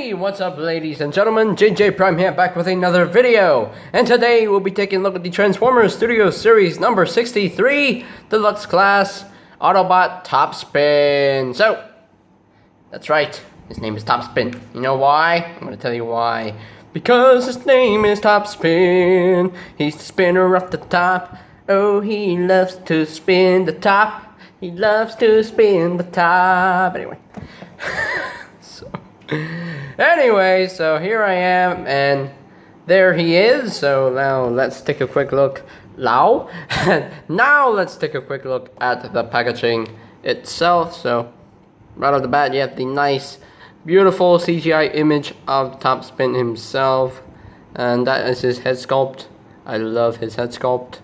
Hey, what's up ladies and gentlemen, JJ Prime here back with another video. And today we'll be taking a look at the Transformers Studio Series number 63 Deluxe Class Autobot Topspin. So, that's right, his name is Topspin. You know why? I'm gonna tell you why. Because his name is Topspin. He's the spinner of the top. Oh, he loves to spin the top. He loves to spin the top. Anyway, so here I am, and there he is. So now let's take a quick look. Now let's take a quick look at the packaging itself. So right off the bat, you have the nice, beautiful CGI image of Topspin himself, and that is his head sculpt. I love his head sculpt.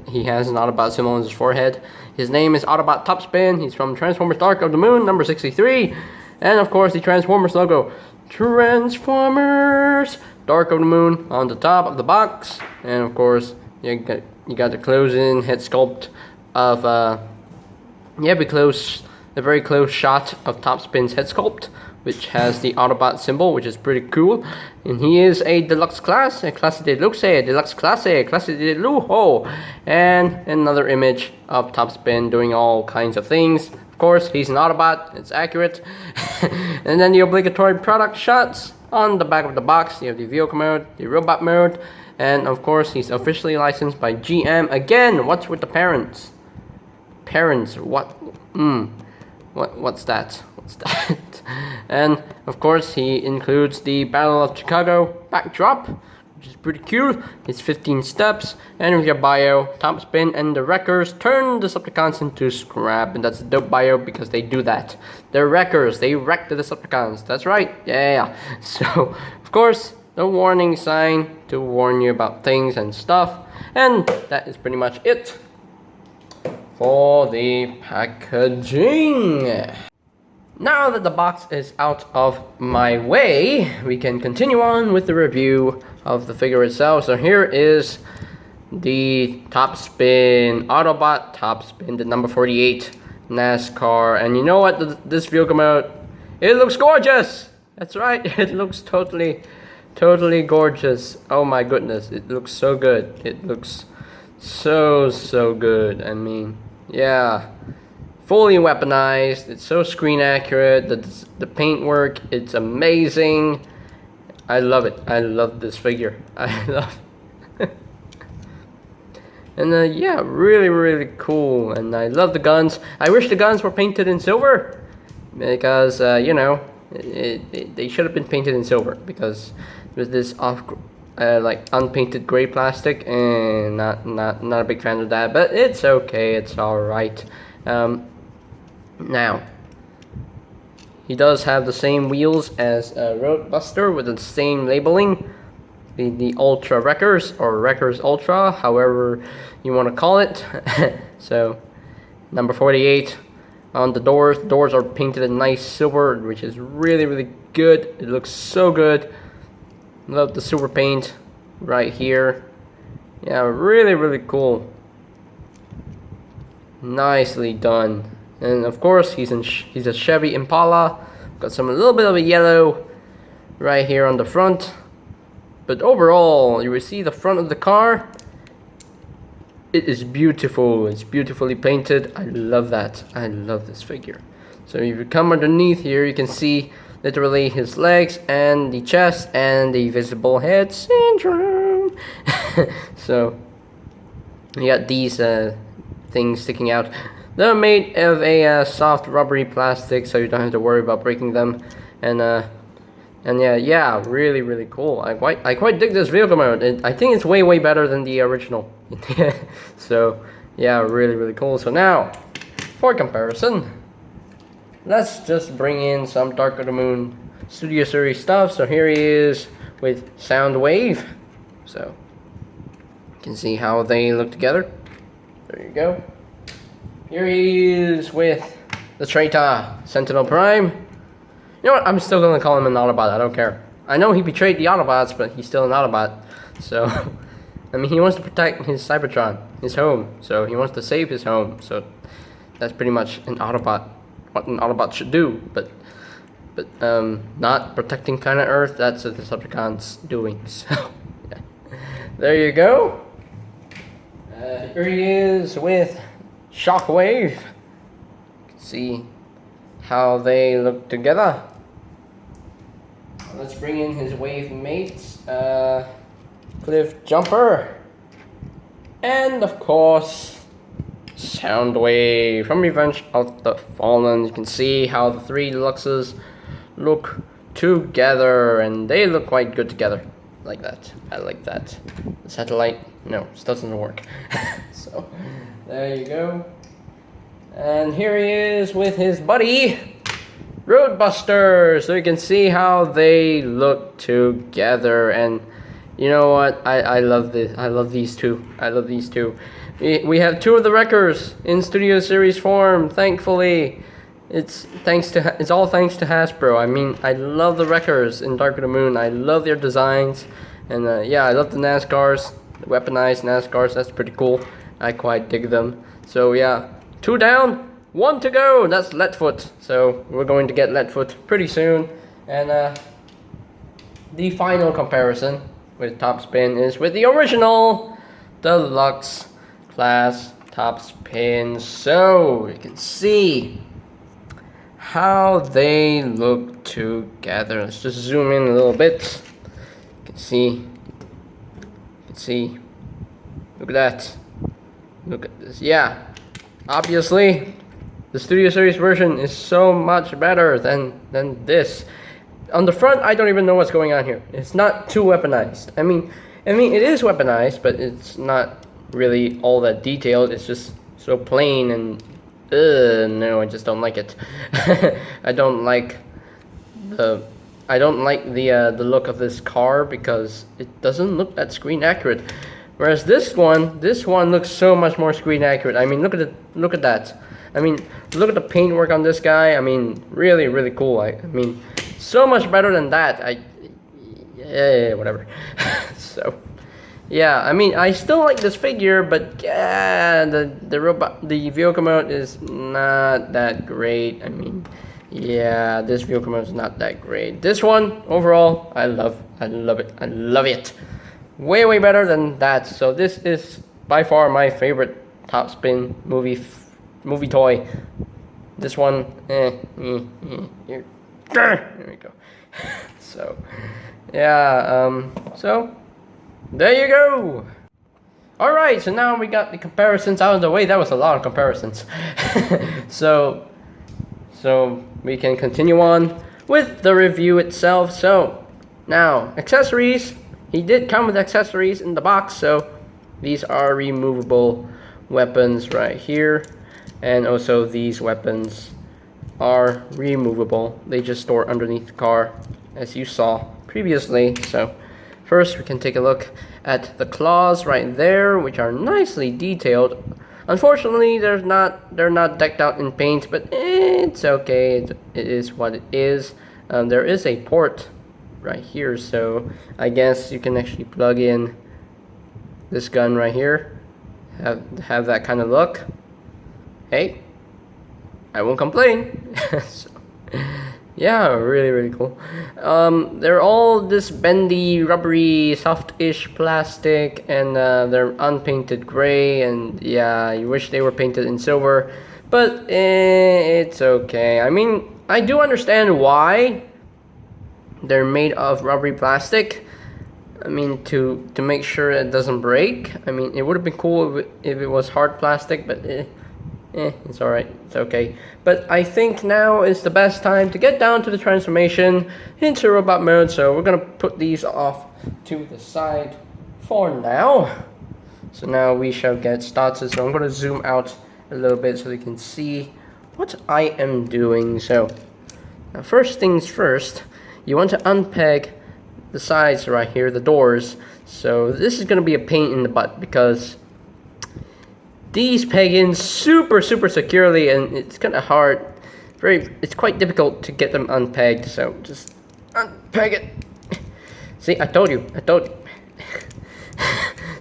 He has an Autobot symbol on his forehead. His name is Autobot Topspin. He's from Transformers Dark of the Moon, number 63. And of course the Transformers logo. Transformers Dark of the Moon on the top of the box. And of course you got the close-in head sculpt of a very close shot of Topspin's head sculpt, which has the Autobot symbol, which is pretty cool. And he is a deluxe class, a classe deluxe, a deluxe classe, a classe de lujo. And another image of Topspin doing all kinds of things. Of course, he's an Autobot, it's accurate. And then the obligatory product shots on the back of the box. You have the vehicle mode, the robot mode, and of course, he's officially licensed by GM. Again, what's with the parents? Parents, what? What's that? What's that? And of course, he includes the Battle of Chicago backdrop, which is pretty cool. It's 15 steps, and with your bio, Topspin and the Wreckers turn the Decepticons into scrap, and that's a dope bio because they do that. They're wreckers, they wreck the Decepticons. That's right, yeah. So, of course, the warning sign to warn you about things and stuff, and that is pretty much it for the packaging. Now that the box is out of my way, we can continue on with the review of the figure itself. So here is the Topspin Autobot Topspin, the number 48 NASCAR. And you know what, this vehicle mode, it looks gorgeous. That's right, it looks totally gorgeous. Oh my goodness, it looks so good. It looks so good. I mean, yeah. Fully weaponized, it's so screen accurate, the paint work, it's amazing. I love it. I love this figure. I love it. And yeah, really cool. And I love the guns. I wish the guns were painted in silver, because you know, they should have been painted in silver, because with this like unpainted gray plastic, and not a big fan of that, but it's okay, it's alright. Now, he does have the same wheels as Roadbuster with the same labeling, the Ultra Wreckers, or Wreckers Ultra, however you want to call it. So, number 48 on the doors. The doors are painted in nice silver, which is really good. It looks so good. Love the silver paint right here. Yeah, really cool. Nicely done. And of course, he's a Chevy Impala. Got a little bit of a yellow right here on the front. But overall, you will see the front of the car. It is beautiful. It's beautifully painted. I love that. I love this figure. So if you come underneath here, you can see literally his legs and the chest and the visible head syndrome. So you got these things sticking out. They're made of a soft rubbery plastic, so you don't have to worry about breaking them. And yeah, really cool. I quite dig this vehicle mode. I think it's way better than the original. So yeah, really cool. So now, for comparison, let's just bring in some Dark of the Moon Studio Series stuff. So here he is with Soundwave. So you can see how they look together. There you go. Here he is with the traitor, Sentinel Prime. You know what, I'm still going to call him an Autobot, I don't care. I know he betrayed the Autobots, but he's still an Autobot. So, I mean, he wants to protect his Cybertron, his home. So, he wants to save his home. So, that's pretty much an Autobot, what an Autobot should do. But but not protecting planet Earth. That's the Decepticons doing. So yeah. There you go. Here he is with Shockwave. You can see how they look together. Let's bring in his wave mates, Cliff Jumper, and of course Soundwave from Revenge of the Fallen. You can see how the three Deluxes look together, and they look quite good together. Like that. I like that. The satellite, no, this doesn't work. So there you go. And here he is with his buddy Roadbuster. So you can see how they look together, and you know what? I love this. I love these two. I love these two. We have two of the Wreckers in Studio Series form. Thankfully, it's all thanks to Hasbro. I mean, I love the Wreckers in Dark of the Moon. I love their designs, and yeah, I love the NASCARs, the weaponized NASCARs. That's pretty cool. I quite dig them. So yeah, 2 down, 1 to go. That's Leadfoot. So we're going to get Leadfoot pretty soon. And the final comparison with Topspin is with the original Deluxe class Topspin. So you can see how they look together. Let's just zoom in a little bit. You can see. Look at that. Look at this. Yeah, obviously the Studio Series version is so much better than this. On the front, I don't even know what's going on here. It's not too weaponized. I mean it is weaponized, but it's not really all that detailed. It's just so plain, and no, I just don't like it. I don't like the look of this car because it doesn't look that screen accurate. Whereas this one looks so much more screen accurate. I mean, look at that. I mean, look at the paintwork on this guy. I mean, really, really cool. I mean, so much better than that. Yeah, whatever. So, yeah, I mean, I still like this figure, but yeah, the vehicle mode is not that great. I mean, yeah, this vehicle mode is not that great. This one, overall, I love it. Way better than that. So this is by far my favorite Topspin movie toy. This one, there we go. So, yeah, so there you go. Alright, so now we got the comparisons out of the way. That was a lot of comparisons. So we can continue on with the review itself. So now, accessories. He did come with accessories in the box, so these are removable weapons right here, and also these weapons are removable. They just store underneath the car, as you saw previously. So first we can take a look at the claws right there, which are nicely detailed. Unfortunately, they're not decked out in paint, but it's okay. It is what it is. There is a port right here, so I guess you can actually plug in this gun right here, have that kind of look. Hey, I won't complain. So, yeah, really cool. They're all this bendy, rubbery, soft-ish plastic, and they're unpainted gray, and yeah, you wish they were painted in silver, but it's okay. I mean, I do understand why they're made of rubbery plastic. I mean, to make sure it doesn't break. I mean, it would have been cool if it was hard plastic, but it's alright, it's okay. But I think now is the best time to get down to the transformation into robot mode, so we're gonna put these off to the side for now. So now we shall get started. So I'm gonna zoom out a little bit so you can see what I am doing. So now, first things first, you want to unpeg the sides right here, the doors. So this is going to be a pain in the butt because these peg in super securely, and it's kind of hard. It's quite difficult to get them unpegged. So just unpeg it. See, I told you.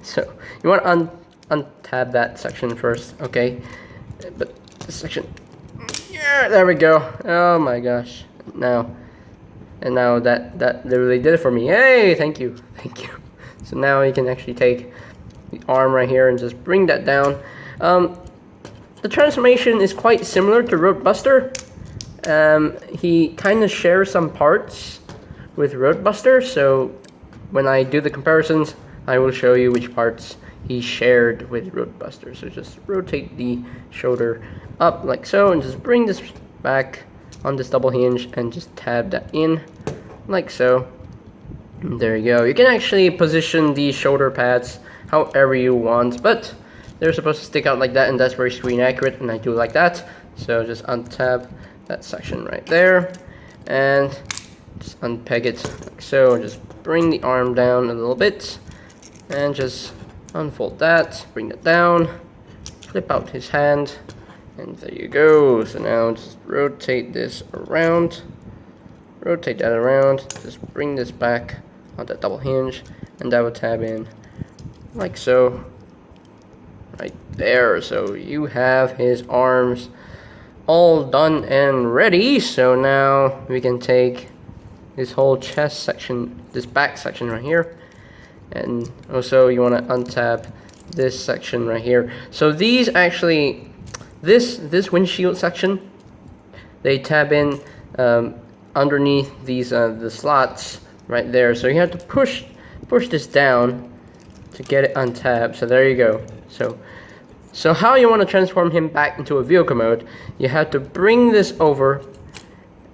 So you want to untab that section first, okay? But this section, yeah, there we go. Oh my gosh. Now And now that literally did it for me. Hey, thank you. So now you can actually take the arm right here and just bring that down. The transformation is quite similar to Roadbuster. He kind of shares some parts with Roadbuster, so when I do the comparisons, I will show you which parts he shared with Roadbuster. So just rotate the shoulder up like so, and just bring this back on this double hinge and just tab that in like so. And there you go. You can actually position the shoulder pads however you want, but they're supposed to stick out like that, and that's very screen accurate, and I do like that. So just untab that section right there and just unpeg it like so. Just bring the arm down a little bit and just unfold that, bring that down, flip out his hand, and there you go. So now just rotate this around, rotate that around, just bring this back on that double hinge, and that will tab in like so, right there. So you have his arms all done and ready. So now we can take this whole chest section, this back section right here, and also you want to untab this section right here. So these actually, this windshield section, they tab in underneath these the slots right there. So you have to push this down to get it untabbed. So there you go. So how you want to transform him back into a vehicle mode, you have to bring this over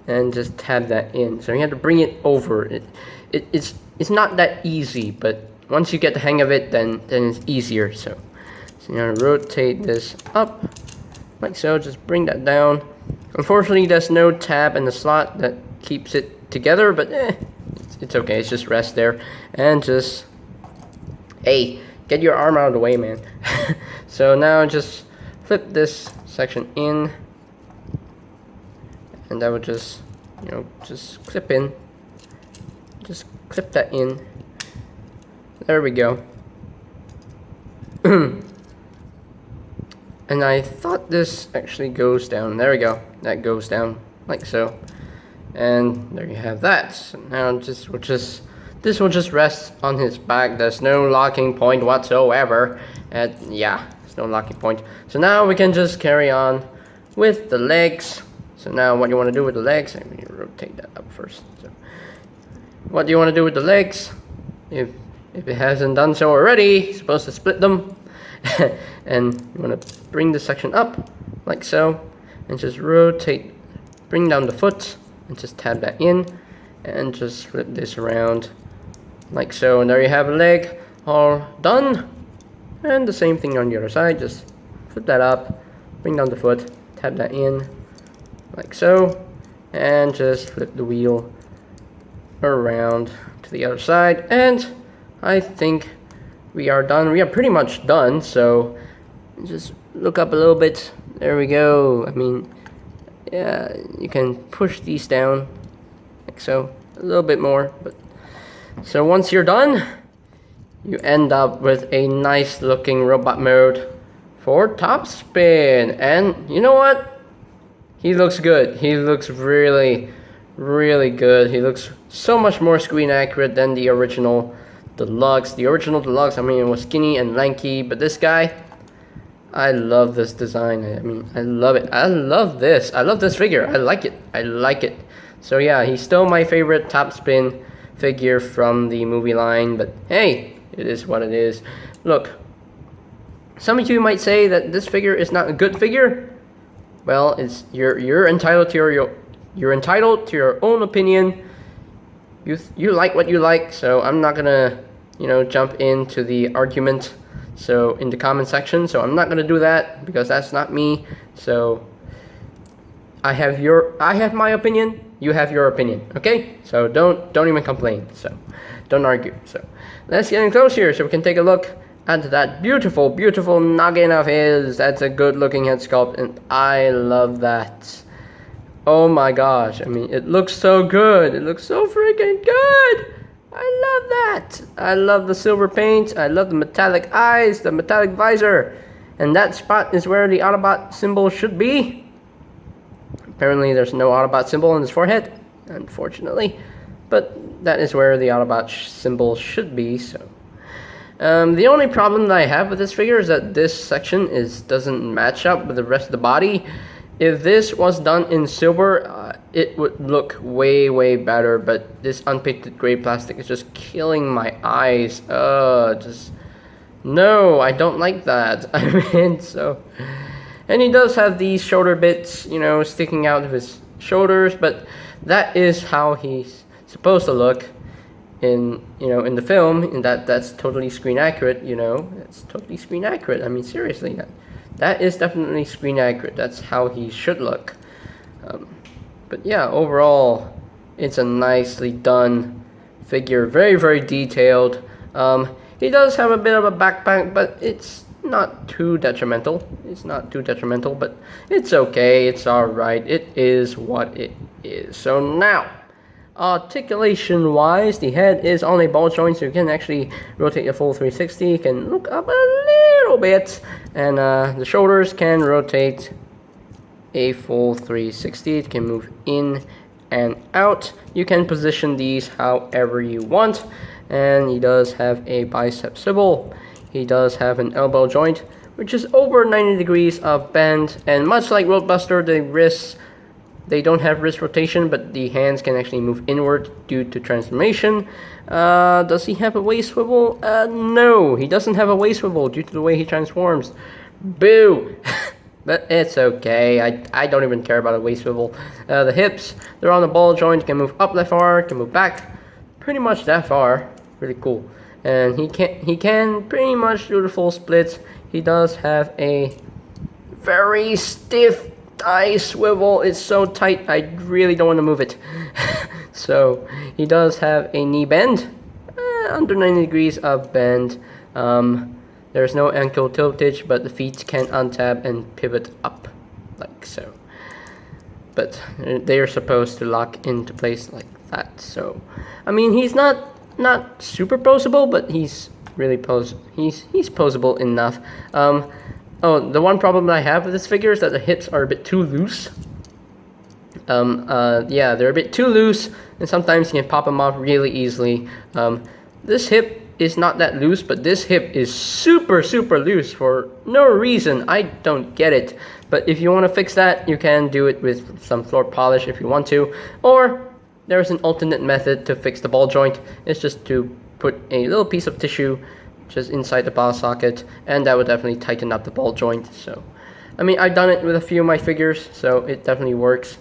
and just tab that in. So you have to bring it over. It's not that easy, but once you get the hang of it, then it's easier. So you want to rotate this up like so. Just bring that down. Unfortunately, there's no tab in the slot that keeps it together, but it's okay. It's just rest there, and just, hey, get your arm out of the way, man. So now just flip this section in, and that would just, just clip in. Just clip that in. There we go. And I thought this actually goes down. There we go. That goes down like so. And there you have that. So now this will just rest on his back. There's no locking point whatsoever. And yeah, there's no locking point. So now we can just carry on with the legs. So now what you want to do with the legs, I'm going to rotate that up first. So what do you want to do with the legs? If it hasn't done so already, you're supposed to split them. And you want to bring this section up like so, and just rotate, bring down the foot, and just tab that in, and just flip this around like so, and there you have a leg all done. And the same thing on the other side. Just flip that up, bring down the foot, tab that in like so, and just flip the wheel around to the other side. And I think we are done. We are pretty much done. So just look up a little bit. There we go. I mean, yeah, you can push these down like so, a little bit more. But so once you're done, you end up with a nice looking robot mode for Topspin. And you know what? He looks good. He looks really, really good. He looks so much more screen accurate than the original Deluxe. The original Deluxe, I mean, it was skinny and lanky, but this guy, I love this design. I mean, I love it. I love this. I love this figure. I like it. I like it. So yeah, he's still my favorite Topspin figure from the movie line, but hey, it is what it is. Look, some of you might say that this figure is not a good figure. Well, it's you're entitled to you're entitled to your own opinion. You like what you like, so I'm not gonna, jump into the argument so in the comment section. So I'm not gonna do that because that's not me. So I have my opinion. You have your opinion. Okay? So don't even complain. So don't argue. So let's get in close here so we can take a look at that beautiful, beautiful noggin of his. That's a good looking head sculpt, and I love that. Oh my gosh, I mean, it looks so good. It looks so freaking good. I love that. I love the silver paint. I love the metallic eyes, the metallic visor. And that spot is where the Autobot symbol should be. Apparently there's no Autobot symbol on his forehead, unfortunately. but that is where the Autobot symbol should be. So the only problem that I have with this figure is that this section doesn't match up with the rest of the body. If this was done in silver, it would look way better, but this unpainted gray plastic is just killing my eyes. No, I don't like that. I mean, so, and he does have these shoulder bits, you know, sticking out of his shoulders, but that is how he's supposed to look in, you know, in the film, and that's totally screen accurate, you know. It's totally screen accurate. I mean, seriously, that is definitely screen accurate. That's how he should look. But yeah, overall, it's a nicely done figure, very detailed. He does have a bit of a backpack, but it's not too detrimental. It's not too detrimental, but it's okay. It's alright. It is what it is. So now, articulation-wise, the head is on a ball joint, so you can actually rotate a full 360. You can look up a little bit, and the shoulders can rotate a full 360. It can move in and out. You can position these however you want. And he does have a bicep swivel. He does have an elbow joint, which is over 90 degrees of bend. And much like Roadbuster, the wrists, they don't have wrist rotation, but the hands can actually move inward due to transformation. Does he have a waist swivel? No, he doesn't have a waist swivel due to the way he transforms. Boo! But it's okay. I don't even care about a waist swivel. The hips, they're on the ball joint. Can move up that far, can move back pretty much that far. Really cool. And he can pretty much do the full splits. He does have a very stiff thigh swivel. It's so tight, I really don't want to move it. So he does have a knee bend, under 90 degrees of bend. There's no ankle tiltage, but the feet can untab and pivot up like so. But they are supposed to lock into place like that. So I mean, he's not super posable, but he's really he's posable enough. Oh, the one problem that I have with this figure is that the hips are a bit too loose. Yeah, they're a bit too loose, and sometimes you can pop them off really easily. This hip is not that loose, but this hip is super loose for no reason. I don't get it. But if you want to fix that, you can do it with some floor polish if you want to, or there's an alternate method to fix the ball joint. It's just to put a little piece of tissue just inside the ball socket, and that would definitely tighten up the ball joint. So, I mean, I've done it with a few of my figures, so it definitely works.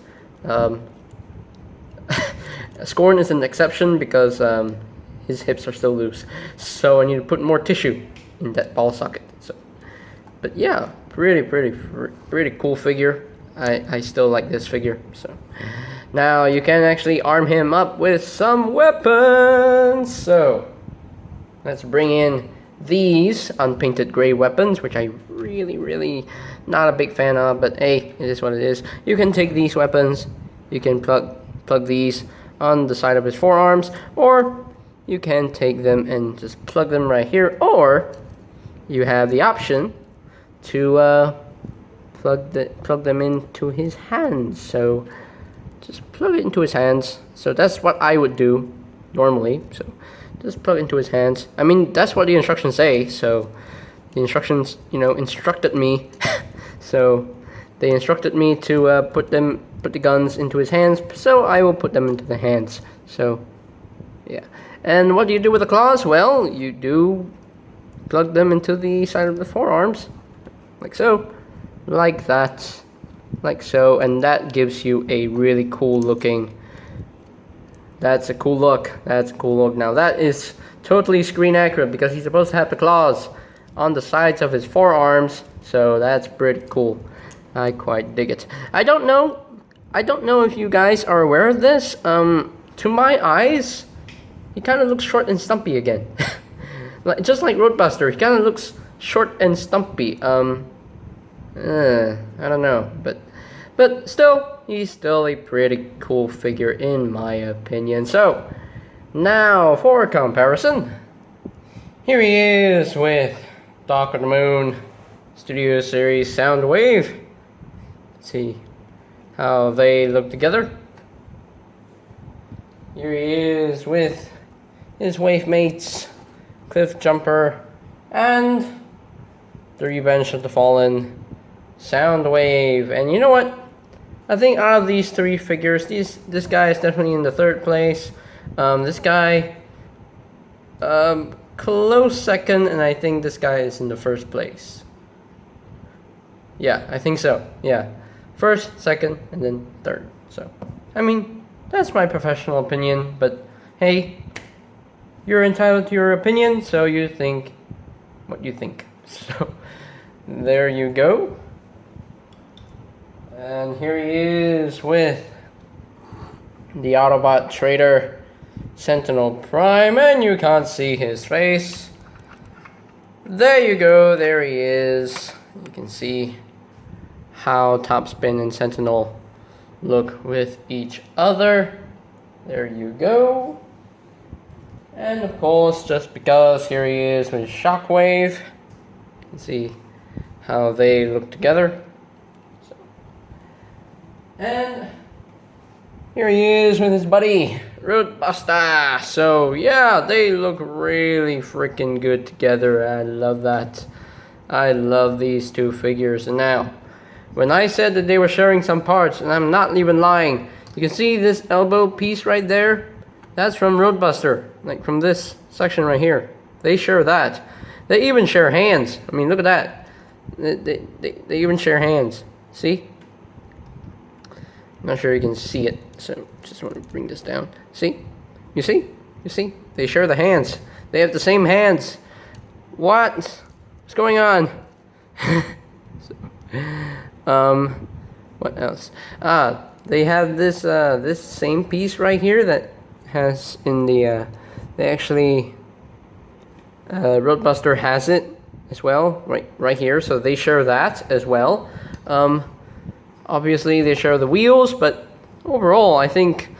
Scorn is an exception because his hips are still loose, so I need to put more tissue in that ball socket. So, but yeah, pretty cool figure. I still like this figure. So now you can actually arm him up with some weapons. So let's bring in these unpainted gray weapons, which I really not a big fan of, but hey, it is what it is. You can take these weapons, you can plug these on the side of his forearms, or you can take them and just plug them right here, or you have the option to plug them into his hands. So just plug it into his hands. So that's what I would do normally. So just plug it into his hands. I mean, that's what the instructions say. So the instructions, you know, instructed me. So they instructed me to put the guns into his hands. So I will put them into the hands. So yeah. And what do you do with the claws? Well, you do plug them into the side of the forearms, like so, like that, like so, and that gives you a really cool looking. That's a cool look. That's a cool look. Now that is totally screen accurate because he's supposed to have the claws on the sides of his forearms. So that's pretty cool. I quite dig it. I don't know if you guys are aware of this. To my eyes, he kind of looks short and stumpy again. Just like Roadbuster, he kind of looks short and stumpy. I don't know, but still, he's still a pretty cool figure in my opinion. So, now for comparison, here he is with Dark of the Moon Studio Series Soundwave. Let's see how they look together. Here he is with his wave mates, Cliff Jumper, and the Revenge of the Fallen, Soundwave. And you know what? I think out of these three figures, this guy is definitely in the third place. This guy, close second, and I think this guy is in the first place. Yeah, I think so. Yeah, first, second, and then third. So, I mean, that's my professional opinion. But hey, you're entitled to your opinion, so you think what you think. So, there you go. And here he is with the Autobot Trader Sentinel Prime, and you can't see his face. There you go, there he is. You can see how Topspin and Sentinel look with each other. There you go. And of course, just because here he is with Shockwave, you can see how they look together. And here he is with his buddy, Roadbuster. So yeah, they look really freaking good together. I love that. I love these two figures. And now, when I said that they were sharing some parts, and I'm not even lying, you can see this elbow piece right there? That's from Roadbuster, like from this section right here. They share that. They even share hands. I mean, look at that. They even share hands. See? Not sure you can see it, so just want to bring this down. See? You see? You see? They share the hands. They have the same hands. What? What's going on? What else? They have this this same piece right here that has in the they actually Roadbuster has it as well, right here. So they share that as well. Obviously, they share the wheels, but overall, I think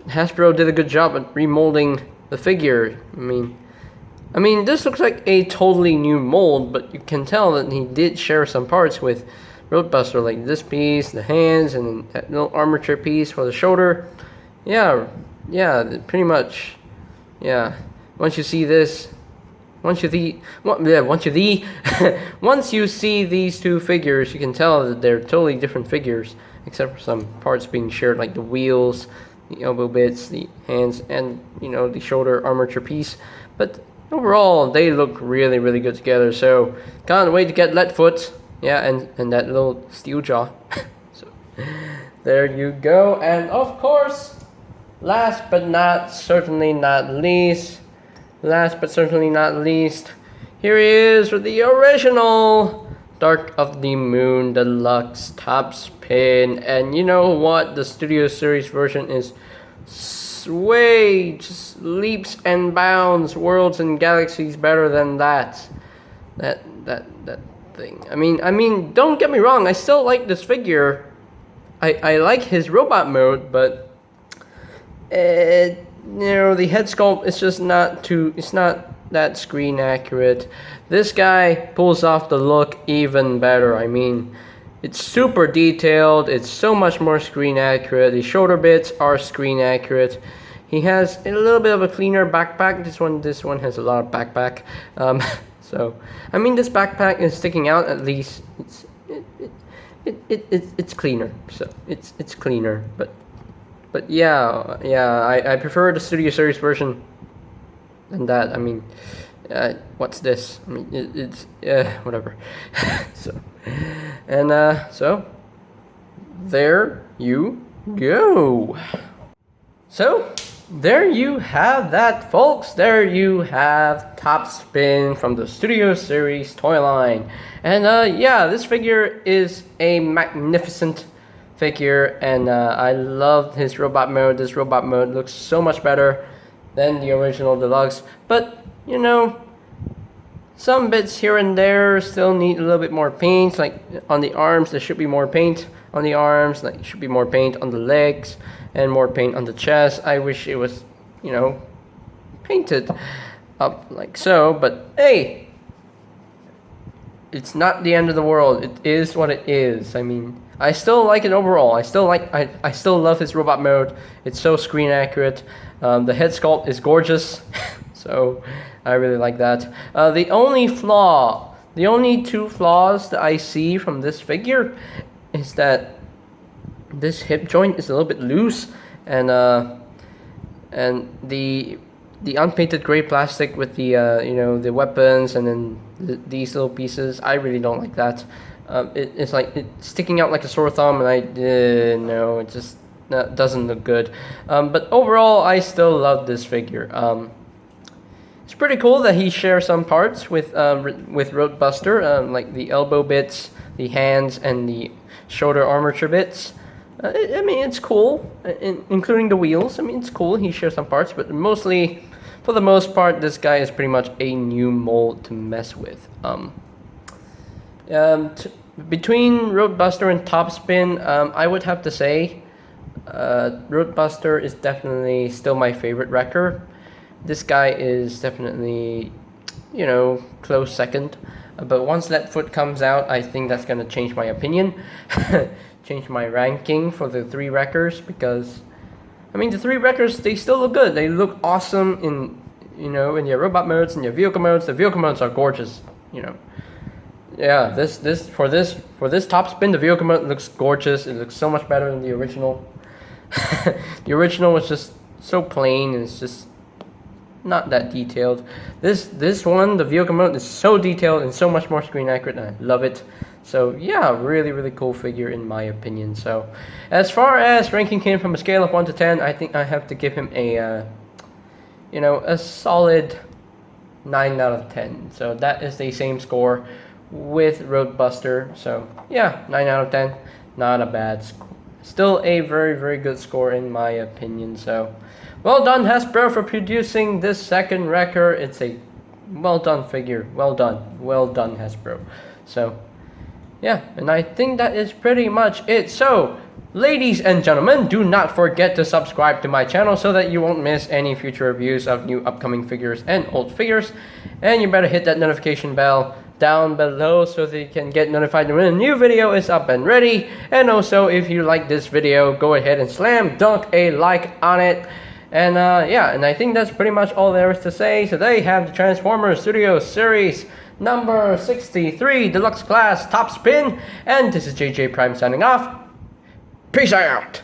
Hasbro did a good job at remolding the figure. I mean, this looks like a totally new mold, but you can tell that he did share some parts with Roadbuster, like this piece, the hands, and that little armature piece for the shoulder. Yeah, pretty much. Yeah, once you see this. Once you see these two figures, you can tell that they're totally different figures, except for some parts being shared, like the wheels, the elbow bits, the hands, and the shoulder armature piece. But overall, they look really, really good together. So can't wait to get Leadfoot, yeah, and that little steel jaw. So there you go. And of course, last but certainly not least, here he is with the original Dark of the Moon Deluxe Topspin. And you know what? The Studio Series version is way just leaps and bounds, worlds and galaxies better than that thing. I mean, don't get me wrong. I still like this figure. I like his robot mode, but the head sculpt is just it's not that screen accurate. This guy pulls off the look even better. I mean, it's super detailed. It's so much more screen accurate. The shoulder bits are screen accurate. He has a little bit of a cleaner backpack. This one has a lot of backpack. So I mean, this backpack is sticking out. At least it's cleaner. So it's cleaner, But yeah, I prefer the Studio Series version than that. I mean, what's this? I mean, it's whatever. So there you go. So there you have that, folks. There you have Topspin from the Studio Series toy line. And yeah, this figure is a magnificent figure, and I loved his robot mode. This robot mode looks so much better than the original Deluxe, but some bits here and there still need a little bit more paint. Like on the arms, there should be more paint on the arms, like should be more paint on the legs, and more paint on the chest. I wish it was painted up like so, but hey, it's not the end of the world. It is what it is. I mean, I still like it overall. I still love his robot mode. It's so screen accurate. The head sculpt is gorgeous, so I really like that. The only two flaws that I see from this figure is that this hip joint is a little bit loose, and the unpainted gray plastic with the the weapons and then these little pieces, I really don't like that. It's like it's sticking out like a sore thumb, and no, it just doesn't look good. But overall, I still love this figure. It's pretty cool that he shares some parts with Roadbuster, like the elbow bits, the hands, and the shoulder armature bits. I mean, it's cool, including the wheels. I mean, it's cool. He shares some parts, but mostly, for the most part, this guy is pretty much a new mold to mess with. Between Roadbuster and Topspin, I would have to say Roadbuster is definitely still my favorite wrecker. This guy is definitely, close second. But once Leadfoot comes out, I think that's going to change my opinion. Change my ranking for the 3 wreckers, because I mean, the 3 wreckers, they still look good. They look awesome in in your robot modes and your vehicle modes. The vehicle modes are gorgeous. Yeah, for this Topspin, the vehicle mode looks gorgeous. It looks so much better than the original. The original was just so plain, and it's just not that detailed. This one, the vehicle mode, is so detailed and so much more screen accurate, and I love it. So yeah, really cool figure in my opinion. So as far as ranking him from a scale of 1 to 10, I think I have to give him a a solid 9 out of 10. So that is the same score with Roadbuster. So yeah, 9 out of 10, not a bad score. Still a very good score in my opinion. So well done, Hasbro, for producing this second wrecker. It's a well done figure. Well done, Hasbro. So yeah, and I think that is pretty much it. So ladies and gentlemen, do not forget to subscribe to my channel so that you won't miss any future reviews of new upcoming figures and old figures. And you better hit that notification bell down below so that you can get notified when a new video is up and ready. And also, if you like this video, go ahead and slam dunk a like on it. And yeah, and I think that's pretty much all there is to say. So they have the Transformers Studios Series number 63 Deluxe Class Topspin, and this is JJ Prime signing off. Peace out!